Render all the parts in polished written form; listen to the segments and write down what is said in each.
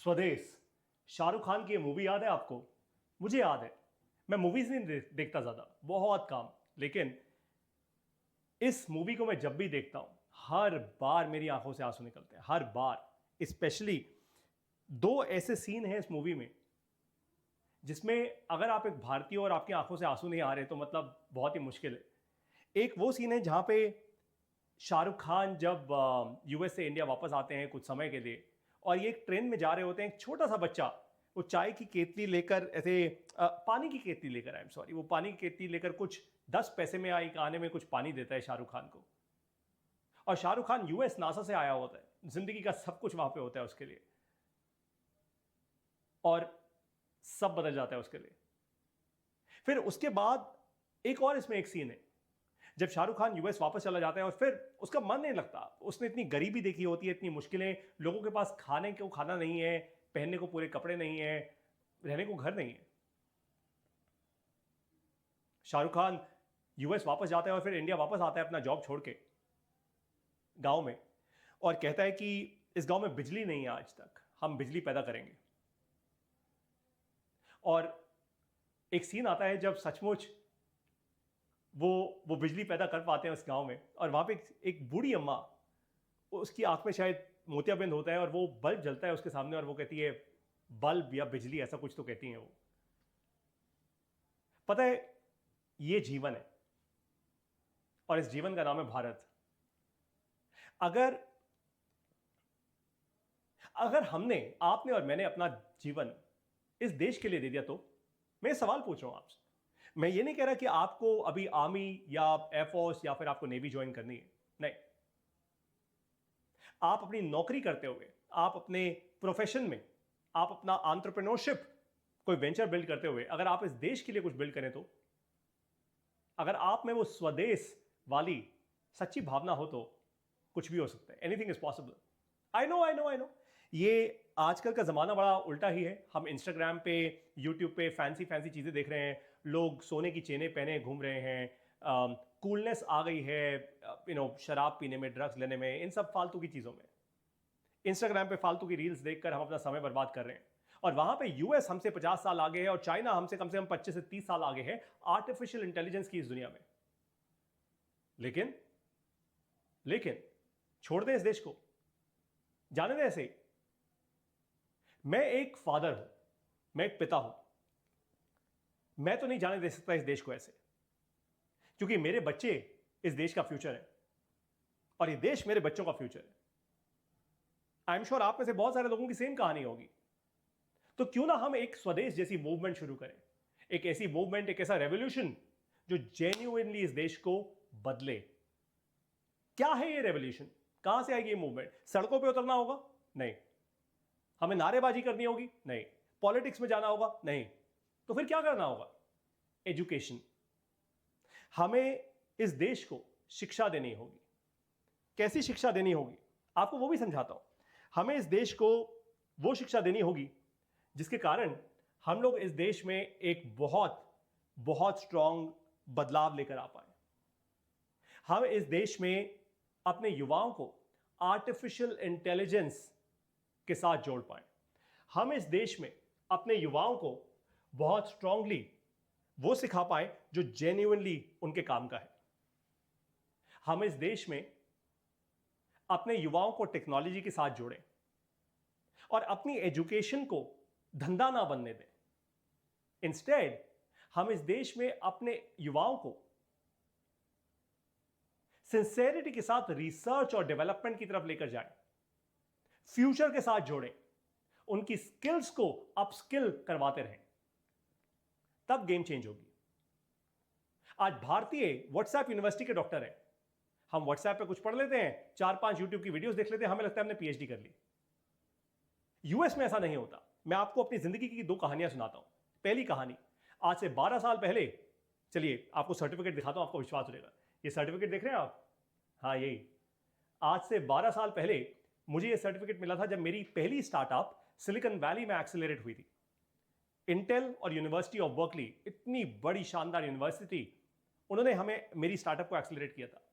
स्वदेश, शाहरुख खान की ये मूवी याद है आपको? मुझे याद है। मैं मूवीज नहीं देखता ज्यादा, बहुत कम। लेकिन इस मूवी को मैं जब भी देखता हूं, हर बार मेरी आंखों से आंसू निकलते हैं, हर बार। स्पेशली दो ऐसे सीन हैं इस मूवी में जिसमें अगर आप एक भारतीय और आपकी आंखों से आंसू नहीं आ रहे तो मतलब बहुत ही मुश्किल है। एक वो सीन है जहां पे शाहरुख खान जब यूएस से इंडिया वापस आते हैं कुछ समय के लिए, और ये एक ट्रेन में जा रहे होते हैं। एक छोटा सा बच्चा वो चाय की केतली लेकर, ऐसे पानी की केतली लेकर, आई एम सॉरी, वो पानी की केतली लेकर कुछ 10 पैसे में आई आने में कुछ पानी देता है शाहरुख खान को। और शाहरुख खान यूएस नासा से आया होता है, जिंदगी का सब कुछ वहां पे होता है उसके लिए, और सब बदल जाता है उसके लिए। फिर उसके बाद एक और इसमें एक सीन है जब शाहरुख खान यूएस वापस चला जाता है और फिर उसका मन नहीं लगता। उसने इतनी गरीबी देखी होती है, इतनी मुश्किलें, लोगों के पास खाने को खाना नहीं है, पहनने को पूरे कपड़े नहीं है, रहने को घर नहीं है। शाहरुख खान यूएस वापस जाता है और फिर इंडिया वापस आता है अपना जॉब छोड़ के गांव में, और कहता है कि इस गांव में बिजली नहीं है आज तक, हम बिजली पैदा करेंगे। और एक सीन आता है जब सचमुच वो बिजली पैदा कर पाते हैं उस गांव में, और वहां पे एक बूढ़ी अम्मा, उसकी आंख में शायद मोतियाबिंद होता है और वो बल्ब जलता है उसके सामने, और वो कहती है बल्ब या बिजली, ऐसा कुछ तो कहती हैं वो। पता है, ये जीवन है और इस जीवन का नाम है भारत। अगर अगर हमने, आपने और मैंने अपना जीवन इस देश के लिए दे दिया तो, मैं सवाल पूछ रहा हूं आपसे। मैं ये नहीं कह रहा कि आपको अभी आर्मी या एयरफोर्स या फिर आपको नेवी ज्वाइन करनी है, नहीं। आप अपनी नौकरी करते हुए, आप अपने प्रोफेशन में, आप अपना एंटरप्रेन्योरशिप, कोई वेंचर बिल्ड करते हुए अगर आप इस देश के लिए कुछ बिल्ड करें तो, अगर आप में वो स्वदेश वाली सच्ची भावना हो तो कुछ भी हो सकता है। Anything is possible. I know. ये आजकल का जमाना बड़ा उल्टा ही है। हम इंस्टाग्राम पे, यूट्यूब पे फैंसी फैंसी चीजें देख रहे हैं, लोग सोने की चेनें पहने घूम रहे हैं, कूलनेस आ गई है शराब पीने में, ड्रग्स लेने में, इन सब फालतू की चीजों में। इंस्टाग्राम पे फालतू की रील्स देखकर हम अपना समय बर्बाद कर रहे हैं, और वहां पे यूएस हमसे 50 साल आगे है और चाइना हमसे कम से कम 25 से 30 साल आगे है आर्टिफिशियल इंटेलिजेंस की इस दुनिया में। लेकिन लेकिन छोड़ दें इस देश को, जाने दें ऐसे ही। मैं एक फादर हूं, मैं एक पिता हूं, मैं तो नहीं जाने दे सकता इस देश को ऐसे, क्योंकि मेरे बच्चे इस देश का फ्यूचर है और ये देश मेरे बच्चों का फ्यूचर है। आई एम श्योर आप में से बहुत सारे लोगों की सेम कहानी होगी। तो क्यों ना हम एक स्वदेश जैसी मूवमेंट शुरू करें, एक ऐसी मूवमेंट, एक ऐसा रेवोल्यूशन जो जेन्युइनली इस देश को बदले। क्या है ये रेवोल्यूशन? कहां से आएगी ये मूवमेंट? सड़कों पे उतरना होगा? नहीं। हमें नारेबाजी करनी होगी? नहीं। पॉलिटिक्स में जाना होगा? नहीं। तो फिर क्या करना होगा? एजुकेशन। हमें इस देश को शिक्षा देनी होगी। कैसी शिक्षा देनी होगी आपको वो भी समझाता हूं। हमें इस देश को वो शिक्षा देनी होगी जिसके कारण हम लोग इस देश में एक बहुत बहुत स्ट्रांग बदलाव लेकर आ पाए। हम इस देश में अपने युवाओं को आर्टिफिशियल इंटेलिजेंस के साथ जोड़ पाए। हम इस देश में अपने युवाओं को बहुत स्ट्रांगली वो सिखा पाए जो जेन्युइनली उनके काम का है। हम इस देश में अपने युवाओं को टेक्नोलॉजी के साथ जोड़ें और अपनी एजुकेशन को धंधा ना बनने दें। इंस्टेड हम इस देश में अपने युवाओं को सिंसेरिटी के साथ रिसर्च और डेवलपमेंट की तरफ लेकर जाएं, फ्यूचर के साथ जोड़ें, उनकी स्किल्स को अपस्किल करवाते रहें, तब गेम चेंज होगी। आज भारतीय व्हाट्सएप यूनिवर्सिटी के डॉक्टर हैं। हम व्हाट्सएप पे कुछ पढ़ लेते हैं, 4-5 यूट्यूब की वीडियोस देख लेते हैं, हमें लगता है हमने पीएचडी कर ली। यूएस में ऐसा नहीं होता। मैं आपको अपनी जिंदगी की 2 कहानियां सुनाता हूं। पहली कहानी, आज से 12 साल पहले, चलिए आपको सर्टिफिकेट दिखाता हूं, आपको विश्वास हो जाएगा। ये सर्टिफिकेट देख रहे हैं आप? हाँ, यही। आज से 12 साल पहले मुझे ये सर्टिफिकेट मिला था जब मेरी पहली स्टार्टअप सिलिकॉन वैली में एक्सेलरेट हुई थी। इंटेल और यूनिवर्सिटी ऑफ बर्कली, इतनी बड़ी शानदार यूनिवर्सिटी, उन्होंने हमें, मेरी स्टार्टअप को एक्सेलरेट किया था।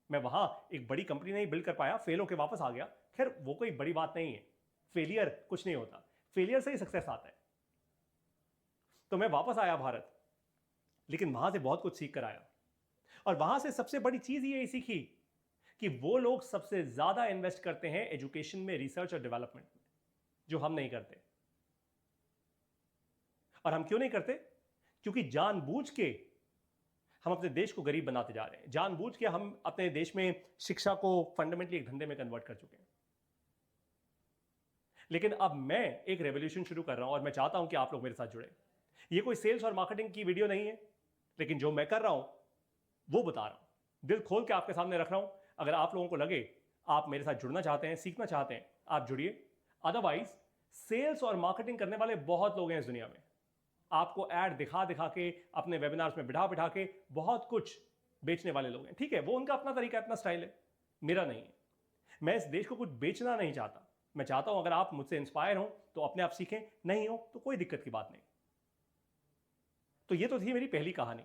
मैं वहां एक बड़ी कंपनी नहीं बिल्ड कर पाया, फेल होकर वापस आ गया। खैर वो कोई बड़ी बात नहीं है, फेलियर कुछ नहीं होता। फेलियर से ही सक्सेस आता है। तो मैं वापस आया भारत, लेकिन वहां से बहुत कुछ सीख कर आया, और वहां से सबसे बड़ी चीज ये सीखी कि वो लोग सबसे ज्यादा इन्वेस्ट करते हैं एजुकेशन में, रिसर्च और डेवलपमेंट में, जो हम नहीं करते। और हम क्यों नहीं करते? क्योंकि जानबूझ के हम अपने देश को गरीब बनाते जा रहे हैं। जानबूझ के हम अपने देश में शिक्षा को फंडामेंटली एक धंधे में कन्वर्ट कर चुके हैं। लेकिन अब मैं एक रेवोल्यूशन शुरू कर रहा हूं, और मैं चाहता हूं कि आप लोग मेरे साथ जुड़े। ये कोई सेल्स और मार्केटिंग की वीडियो नहीं है, लेकिन जो मैं कर रहा हूं वो बता रहा हूं, दिल खोल के आपके सामने रख रहा हूं। अगर आप लोगों को लगे आप मेरे साथ जुड़ना चाहते हैं, सीखना चाहते हैं, आप जुड़िए। अदरवाइज सेल्स और मार्केटिंग करने वाले बहुत लोग हैं इस दुनिया में। आपको ऐड दिखा दिखा के, अपने वेबिनार्स में बिठा बिठा के बहुत कुछ बेचने वाले लोग हैं। ठीक है, वो उनका अपना तरीका, अपना स्टाइल है, मेरा नहीं है। मैं इस देश को कुछ बेचना नहीं चाहता। मैं चाहता हूं अगर आप मुझसे इंस्पायर हो तो अपने आप सीखें, नहीं हो तो कोई दिक्कत की बात नहीं। तो ये तो थी मेरी पहली कहानी,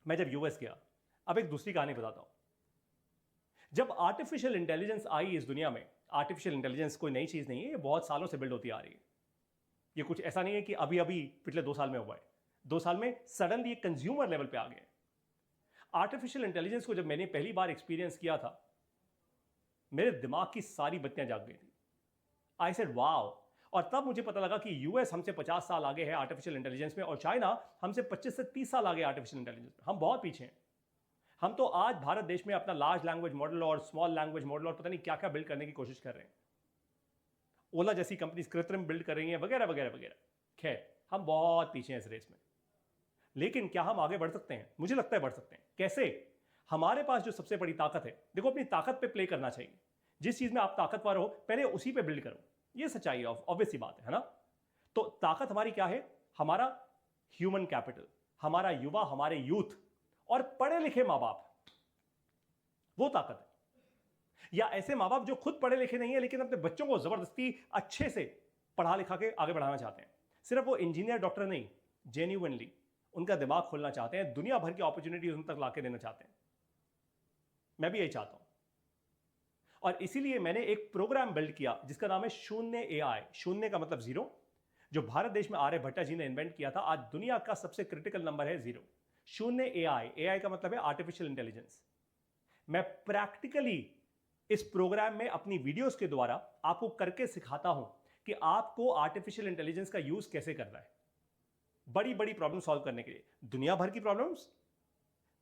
मैं जब यूएस गया। अब एक दूसरी कहानी बताता हूं। जब आर्टिफिशियल इंटेलिजेंस आई इस दुनिया में, आर्टिफिशियल इंटेलिजेंस कोई नई चीज नहीं है, ये बहुत सालों से बिल्ड होती आ रही है। ये कुछ ऐसा नहीं है कि अभी अभी पिछले 2 साल में हुआ है। 2 साल में सडनली एक कंज्यूमर लेवल पे आ गया। आर्टिफिशियल इंटेलिजेंस को जब मैंने पहली बार एक्सपीरियंस किया था, मेरे दिमाग की सारी बत्तियां जाग गई थी। I said wow. और तब मुझे पता लगा कि यूएस हमसे 50 साल आगे है आर्टिफिशियल इंटेलिजेंस में, और चाइना हमसे 25 से 30 साल आगे आर्टिफिशियल इंटेलिजेंस में। हम बहुत पीछे हैं। हम तो आज भारत देश में अपना लार्ज लैंग्वेज मॉडल और स्मॉल लैंग्वेज मॉडल और पता नहीं क्या क्या बिल्ड करने की कोशिश कर रहे हैं। ओला जैसी कंपनी कृत्रिम बिल्ड कर रही हैं, वगैरह वगैरह वगैरह। खैर, हम बहुत पीछे हैं इस रेस में। लेकिन क्या हम आगे बढ़ सकते हैं? मुझे लगता है बढ़ सकते हैं। कैसे? हमारे पास जो सबसे बड़ी ताकत है, देखो, अपनी ताकत पे प्ले करना चाहिए। जिस चीज में आप ताकतवर हो पहले उसी पे बिल्ड करो। ये सच्चाई है, ऑब्वियस सी बात है ना? तो ताकत हमारी क्या है? हमारा ह्यूमन कैपिटल, हमारा युवा, हमारे यूथ और पढ़े लिखे मां बाप, वो ताकत है। या ऐसे मां बाप जो खुद पढ़े लिखे नहीं है लेकिन अपने बच्चों को जबरदस्ती अच्छे से पढ़ा लिखा के आगे बढ़ाना चाहते हैं। सिर्फ वो इंजीनियर डॉक्टर नहीं, जेन्युइनली उनका दिमाग खोलना चाहते हैं, दुनिया भर की अपॉर्चुनिटीज उन तक लाके देना चाहते हैं। मैं भी यही चाहता हूं। और इसीलिए मैंने एक प्रोग्राम बिल्ड किया जिसका नाम है शून्य एआई। शून्य का मतलब जीरो, जो भारत देश में आर्यभट्टा जी ने इन्वेंट किया था। आज दुनिया का सबसे क्रिटिकल नंबर है जीरो। शून्य एआई, एआई का मतलब है आर्टिफिशियल इंटेलिजेंस। मैं प्रैक्टिकली इस प्रोग्राम में अपनी वीडियोस के द्वारा आपको करके सिखाता हूं कि आपको आर्टिफिशियल इंटेलिजेंस का यूज कैसे करना है बड़ी बड़ी प्रॉब्लम सॉल्व करने के लिए। दुनिया भर की प्रॉब्लम्स,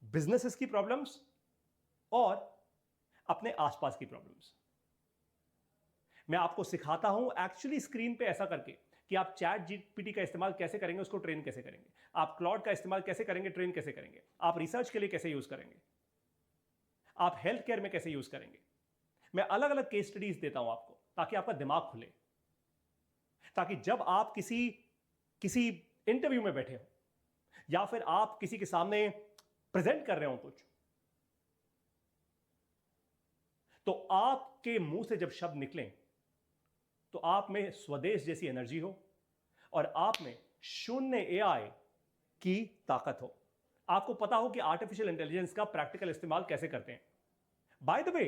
बिजनेसेस की प्रॉब्लम्स और अपने आसपास की प्रॉब्लम्स। मैं आपको सिखाता हूं एक्चुअली स्क्रीन पे ऐसा करके कि आप चैट जीपीटी का इस्तेमाल कैसे करेंगे, उसको ट्रेन कैसे करेंगे, आप क्लाउड का इस्तेमाल कैसे करेंगे, ट्रेन कैसे करेंगे, आप रिसर्च के लिए कैसे यूज करेंगे, आप हेल्थ केयर में कैसे यूज करेंगे। मैं अलग अलग केस स्टडीज देता हूं आपको, ताकि आपका दिमाग खुले, ताकि जब आप किसी इंटरव्यू में बैठे हो या फिर आप किसी के सामने प्रेजेंट कर रहे हो कुछ, तो आपके मुंह से जब शब्द निकलें तो आप में स्वदेश जैसी एनर्जी हो और आप में शून्य एआई की ताकत हो। आपको पता हो कि आर्टिफिशियल इंटेलिजेंस का प्रैक्टिकल इस्तेमाल कैसे करते हैं। बाय द वे,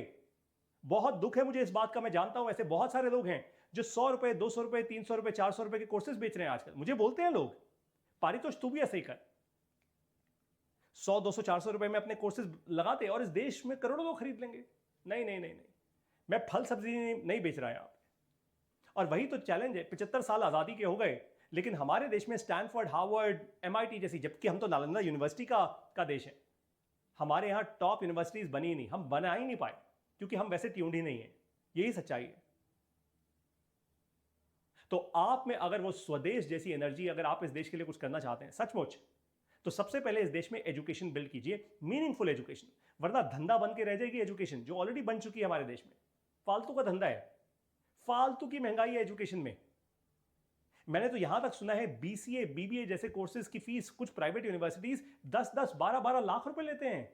बहुत दुख है मुझे इस बात का, मैं जानता हूं ऐसे बहुत सारे लोग हैं जो 100 रुपए, 200 रुपए, 300 रुपए, 400 रुपए के कोर्सेज बेच रहे हैं आजकल। मुझे बोलते हैं लोग, पारितोष तू भी ऐसे ही कर। 100, 200, 400 रुपए में अपने कोर्सेज लगाते और इस देश में करोड़ों लोग खरीद लेंगे। नहीं नहीं नहीं नहीं, मैं फल सब्जी नहीं बेच रहा यहां। और वही तो चैलेंज है। 75 साल आजादी के हो गए, लेकिन हमारे देश में स्टैनफोर्ड, हार्वर्ड, एमआईटी जैसी, जबकि हम तो नालंदा यूनिवर्सिटी का देश है, हमारे यहां टॉप यूनिवर्सिटीज बनी ही नहीं, हम बना ही नहीं पाए क्योंकि हम वैसे ट्यून्ड ही नहीं है। यही सच्चाई है। तो आप में अगर वो स्वदेश जैसी एनर्जी, अगर आप इस देश के लिए कुछ करना चाहते हैं सचमुच, तो सबसे पहले इस देश में एजुकेशन बिल्ड कीजिए, मीनिंगफुल एजुकेशन। वरना धंधा बन के रह जाएगी एजुकेशन, जो ऑलरेडी बन चुकी है हमारे देश में। फालतू का धंधा है, फालतू की महंगाई है एजुकेशन में। मैंने तो यहां तक सुना है बीसीए, बीबीए जैसे कोर्सेज की फीस कुछ प्राइवेट यूनिवर्सिटीज 10-10, 12-12 लाख रुपए लेते हैं।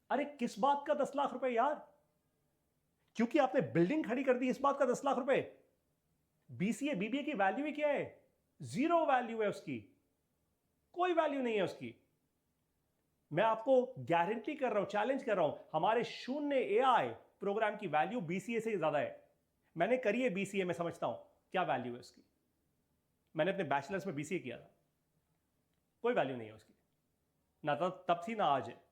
अरे किस बात का 10 लाख रुपए यार? क्योंकि आपने बिल्डिंग खड़ी कर दी, इस बात का 10 लाख रुपए? बीसीए, बीबीए की वैल्यू ही क्या है? जीरो वैल्यू है उसकी, कोई वैल्यू नहीं है उसकी। मैं आपको गारंटी कर रहा हूं, चैलेंज कर रहा हूं, हमारे शून्य एआई प्रोग्राम की वैल्यू बीसीए से ज्यादा है। मैंने करी है बीसीए, मैं समझता हूं क्या वैल्यू है उसकी? मैंने अपने बैचलर्स में बीसीए किया था, कोई वैल्यू नहीं है उसकी, ना तब थी ना आज है।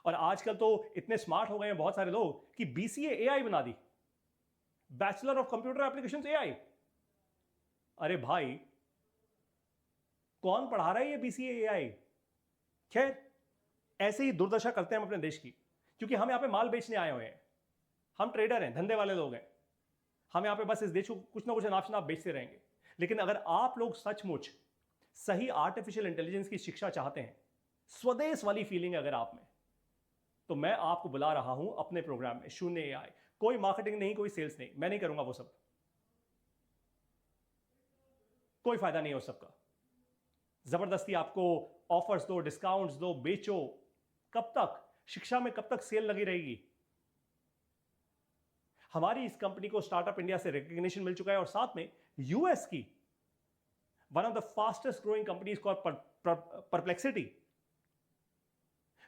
और आजकल तो इतने स्मार्ट हो गए हैं बहुत सारे लोग कि बीसीए एआई बना दी, bachelor of computer applications AI. अरे भाई, कौन पढ़ा रहा है ये बीसीए एआई? खैर, ऐसे ही दुर्दशा करते हैं हम अपने देश की, क्योंकि हम यहां पे माल बेचने आए हुए हैं, हम ट्रेडर हैं, धंधे वाले लोग हैं, हम यहां पे बस इस देश को कुछ ना कुछ अनाप शनाप बेचते रहेंगे। लेकिन अगर आप लोग सचमुच सही आर्टिफिशियल इंटेलिजेंस की शिक्षा चाहते हैं, स्वदेश वाली फीलिंग अगर आप में, तो मैं आपको बुला रहा हूं अपने प्रोग्राम में शून्य एआई। कोई मार्केटिंग नहीं, कोई सेल्स नहीं, मैं नहीं करूंगा वो सब, कोई फायदा नहीं है उस सबका। जबरदस्ती आपको ऑफर्स दो, डिस्काउंट्स दो, बेचो, कब तक? शिक्षा में कब तक सेल लगी रहेगी? हमारी इस कंपनी को स्टार्टअप इंडिया से रिकॉग्निशन मिल चुका है, और साथ में यूएस की one of the fastest growing companies called perplexity,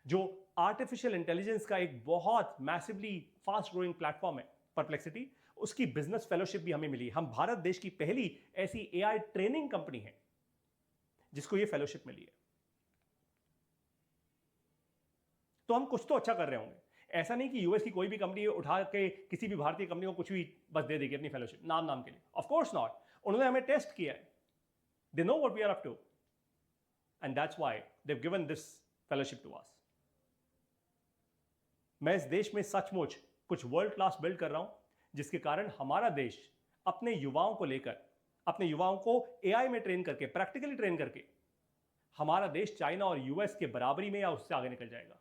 जो आर्टिफिशियल इंटेलिजेंस का एक बहुत मैसिवली फास्ट ग्रोइंग प्लेटफॉर्म है परप्लेक्सिटी, उसकी बिजनेस फेलोशिप भी हमें मिली। हम भारत देश की पहली ऐसी एआई ट्रेनिंग कंपनी है जिसको ये फेलोशिप मिली है। तो हम कुछ तो अच्छा कर रहे होंगे। ऐसा नहीं कि यूएस की कोई भी कंपनी उठा के किसी भी भारतीय कंपनी को कुछ भी बस दे देगी अपनी फेलोशिप नाम के लिए। Of course not. उन्होंने हमें टेस्ट किया है, they know what we are up to, and that's why they have given this fellowship to us. मैं इस देश में सचमुच कुछ वर्ल्ड क्लास बिल्ड कर रहा हूं, जिसके कारण हमारा देश अपने युवाओं को लेकर, अपने युवाओं को एआई में ट्रेन करके, प्रैक्टिकली ट्रेन करके, हमारा देश चाइना और यूएस के बराबरी में या उससे आगे निकल जाएगा।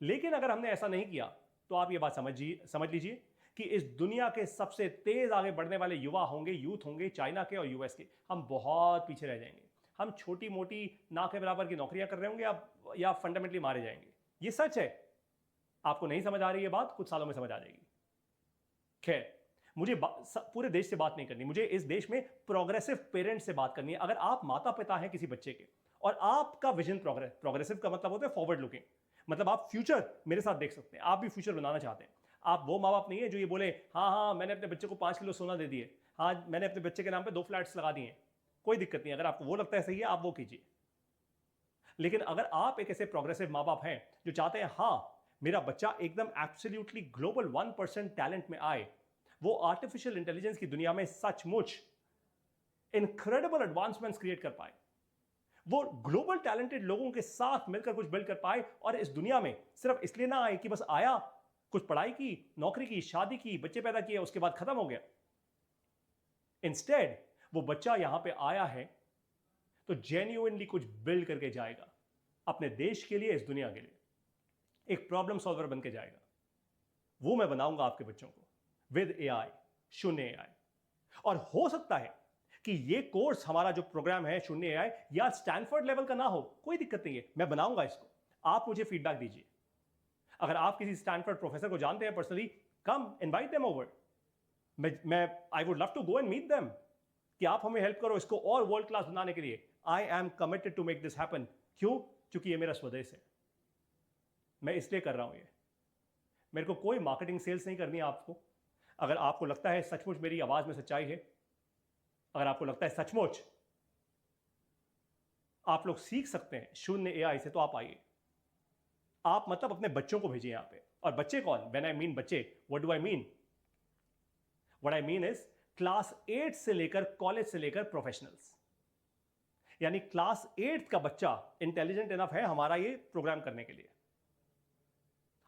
लेकिन अगर हमने ऐसा नहीं किया तो आप ये बात समझ लीजिए कि इस दुनिया के सबसे तेज आगे बढ़ने वाले युवा होंगे, यूथ होंगे चाइना के और यूएस के। हम बहुत पीछे रह जाएंगे। हम छोटी मोटी ना के बराबर की नौकरियां कर रहे होंगे या फंडामेंटली मारे जाएंगे। ये सच है। आपको नहीं समझ आ रही है बात, कुछ सालों में समझ आ जाएगी। खैर, मुझे पूरे देश से बात नहीं करनी, मुझे इस देश में प्रोग्रेसिव पेरेंट्स से बात करनी है। अगर आप माता पिता हैं किसी बच्चे के और आपका विजन प्रोग्रेसिव का मतलब होता है फॉरवर्ड लुकिंग, मतलब आप फ्यूचर मेरे साथ देख सकते हैं, आप भी फ्यूचर बनाना चाहते हैं। आप वो माँ बाप नहीं है जो ये बोले हाँ मैंने अपने बच्चे को 5 किलो सोना दे दिए, हाँ मैंने अपने बच्चे के नाम पे 2 फ्लैट्स लगा दिए। कोई दिक्कत नहीं, अगर आपको वो लगता है सही है आप वो कीजिए। लेकिन अगर आप एक ऐसे प्रोग्रेसिव माँ बाप हैं जो चाहते हैं हाँ मेरा बच्चा एकदम एब्सोल्युटली ग्लोबल 1% टैलेंट में आए, वो आर्टिफिशियल इंटेलिजेंस की दुनिया में सचमुच इनक्रेडिबल एडवांसमेंट्स क्रिएट कर पाए, वो ग्लोबल टैलेंटेड लोगों के साथ मिलकर कुछ बिल्ड कर पाए, और इस दुनिया में सिर्फ इसलिए ना आए कि बस आया, कुछ पढ़ाई की, नौकरी की, शादी की, बच्चे पैदा किए, उसके बाद खत्म हो गया। इंस्टेड वो बच्चा यहां पे आया है तो जेन्युइनली कुछ बिल्ड करके जाएगा अपने देश के लिए, इस दुनिया के लिए, एक प्रॉब्लम सॉल्वर बन के जाएगा। वो मैं बनाऊंगा आपके बच्चों को विद एआई, शून्य एआई। और हो सकता है कि ये कोर्स, हमारा जो प्रोग्राम है शून्य एआई, या स्टैनफोर्ड लेवल का ना हो, कोई दिक्कत नहीं है, मैं बनाऊंगा इसको। आप मुझे फीडबैक दीजिए। अगर आप किसी स्टैनफोर्ड प्रोफेसर को जानते हैं personally, come invite them over. मैं I would love to go and meet them कि आप हमें हेल्प करो इसको और वर्ल्ड क्लास बनाने के लिए। I am committed to make this happen. क्यों? क्योंकि ये मेरा स्वदेश है, मैं इसलिए कर रहा हूं ये। मेरे को कोई मार्केटिंग सेल्स नहीं करनी है आपको। अगर आपको लगता है सचमुच मेरी आवाज में सच्चाई है, अगर आपको लगता है सचमुच आप लोग सीख सकते हैं शून्य एआई से, तो आप आइए। आप मतलब अपने बच्चों को भेजिए यहां पे। और बच्चे कौन? व्हेन आई मीन बच्चे, what do I mean? What I mean is class 8 से लेकर कॉलेज से लेकर प्रोफेशनल्स। यानी क्लास 8 का बच्चा इंटेलिजेंट इनफ है हमारा ये प्रोग्राम करने के लिए,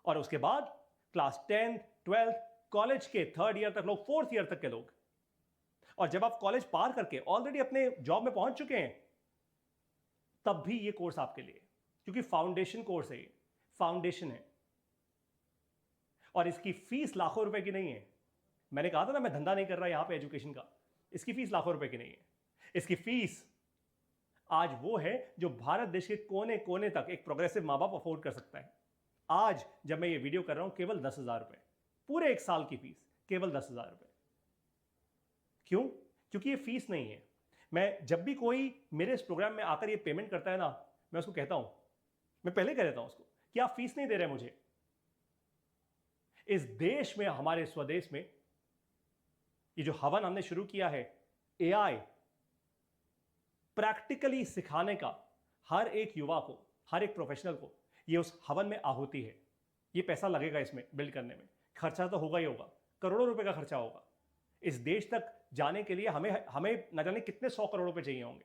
और उसके बाद क्लास 10, 12, कॉलेज के 3rd ईयर तक लोग, 4th ईयर तक के लोग। और जब आप कॉलेज पार करके ऑलरेडी अपने जॉब में पहुंच चुके हैं, तब भी ये कोर्स आपके लिए, क्योंकि फाउंडेशन कोर्स है, ये फाउंडेशन है। और इसकी फीस लाखों रुपए की नहीं है। मैंने कहा था ना मैं धंधा नहीं कर रहा यहां पे एजुकेशन का। इसकी फीस लाखों रुपए की नहीं है। इसकी फीस आज वो है जो भारत देश के कोने कोने तक एक प्रोग्रेसिव मां बाप अफोर्ड कर सकता है। आज जब मैं ये वीडियो कर रहा हूं, केवल 10,000 रुपए, पूरे 1 साल की फीस केवल 10,000 रुपए। क्यों? क्योंकि ये फीस नहीं है। मैं जब भी कोई मेरे इस प्रोग्राम में आकर ये पेमेंट करता है ना, मैं उसको कहता हूं, मैं पहले कह देता हूं उसको कि आप फीस नहीं दे रहे मुझे। इस देश में, हमारे स्वदेश में, ये जो हवन हमने शुरू किया है, एआई प्रैक्टिकली सिखाने का हर एक युवा को, हर एक प्रोफेशनल को, ये उस हवन में आहुति है। ये पैसा लगेगा इसमें बिल्ड करने में, खर्चा तो होगा ही होगा, करोड़ों रुपए का खर्चा होगा। इस देश तक जाने के लिए हमें हमें न जाने कितने 100 करोड़ रुपए चाहिए होंगे।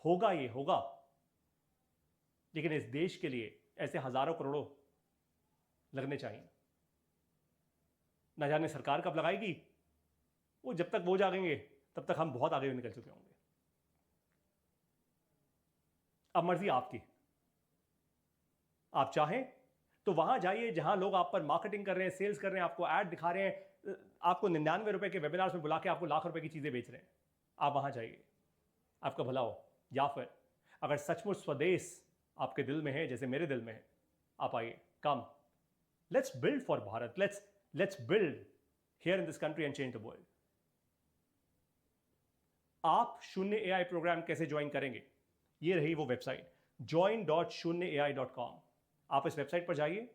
होगा, ये होगा, लेकिन इस देश के लिए ऐसे हजारों करोड़ों लगने चाहिए। न जाने सरकार कब लगाएगी, वो जब तक वो जागेंगे तब तक हम बहुत आगे निकल चुके होंगे। अब मर्जी आपकी, आप चाहें तो वहां जाइए जहां लोग आप पर मार्केटिंग कर रहे हैं, सेल्स कर रहे हैं, आपको ऐड दिखा रहे हैं, आपको 99 रुपए के वेबिनार्स में बुला के आपको लाख रुपए की चीजें बेच रहे हैं। आप वहां जाइए, आपका भला हो। या फिर अगर सचमुच स्वदेश आपके दिल में है, जैसे मेरे दिल में है, आप आइए, come, let's build for Bharat, let's build here in this country and change the world. आप शून्य एआई प्रोग्राम कैसे ज्वाइन करेंगे? ये रही वो वेबसाइट, join.shunyaai.com। आप इस वेबसाइट पर जाइए,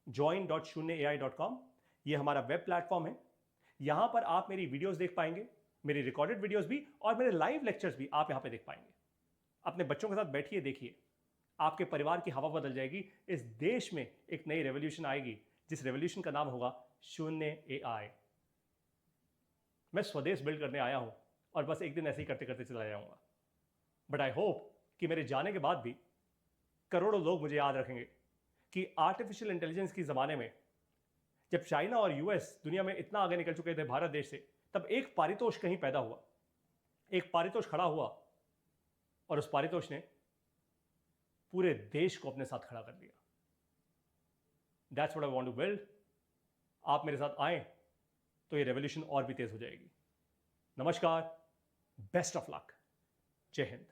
join.shunyaai.com। ये हमारा वेब प्लेटफॉर्म है। यहां पर आप मेरी वीडियोस देख पाएंगे, मेरी रिकॉर्डेड वीडियोस भी, और मेरे लाइव लेक्चर्स भी आप यहां पे देख पाएंगे। अपने बच्चों के साथ बैठिए, देखिए, आपके परिवार की हवा बदल जाएगी। इस देश में एक नई रेवोल्यूशन आएगी, जिस रेवोल्यूशन का नाम होगा शून्य एआई। मैं स्वदेश बिल्ड करने आया हूं और बस एक दिन ऐसे ही करते करते चला जाऊंगा। बट आई होप कि मेरे जाने के बाद भी करोड़ों लोग मुझे याद रखेंगे कि आर्टिफिशियल इंटेलिजेंस की ज़माने में जब चाइना और यूएस दुनिया में इतना आगे निकल चुके थे भारत देश से, तब एक पारितोष कहीं पैदा हुआ, एक पारितोष खड़ा हुआ, और उस पारितोष ने पूरे देश को अपने साथ खड़ा कर दिया। That's what I want to build. आप मेरे साथ आए तो ये रेवोल्यूशन और भी तेज हो जाएगी। नमस्कार, बेस्ट ऑफ लक, जय हिंद।